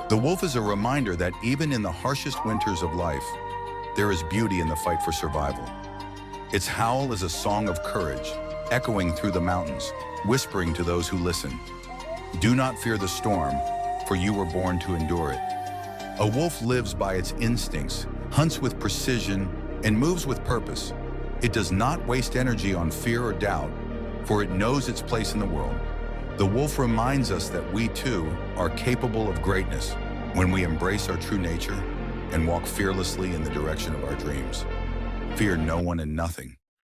The wolf is a reminder that even in the harshest winters of life, there is beauty in the fight for survival. Its howl is a song of courage, echoing through the mountains, whispering to those who listen. Do not fear the storm, for you were born to endure it. A wolf lives by its instincts, hunts with precision, and moves with purpose. It does not waste energy on fear or doubt, for it knows its place in the world. The wolf reminds us that we too are capable of greatness when we embrace our true nature and walk fearlessly in the direction of our dreams. Fear no one and nothing,